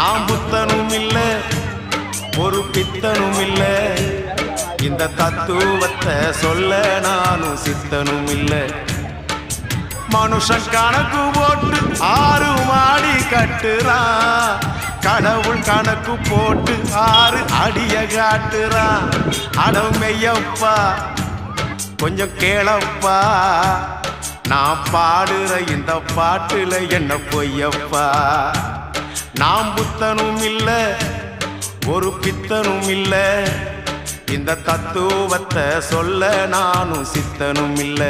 நான் புத்தனும் இல்ல ஒரு பித்தனும் இல்ல இந்த தத்துவத்தை சொல்ல நானும் சித்தனும் இல்ல மனுஷன் கணக்கு போட்டு 6 மாடி கட்டுறான் கடவுள் கணக்கு போட்டு 6 அடிய காட்டுறான் அடமையப்பா கொஞ்சம் கேளப்பா நான் பாடுற இந்த பாட்டுல என்ன பொய்யப்பா நான் புத்தனும் இல்ல ஒரு பித்தனும் இல்ல இந்த தத்துவத்தை சொல்ல நானும் சித்தனும் இல்ல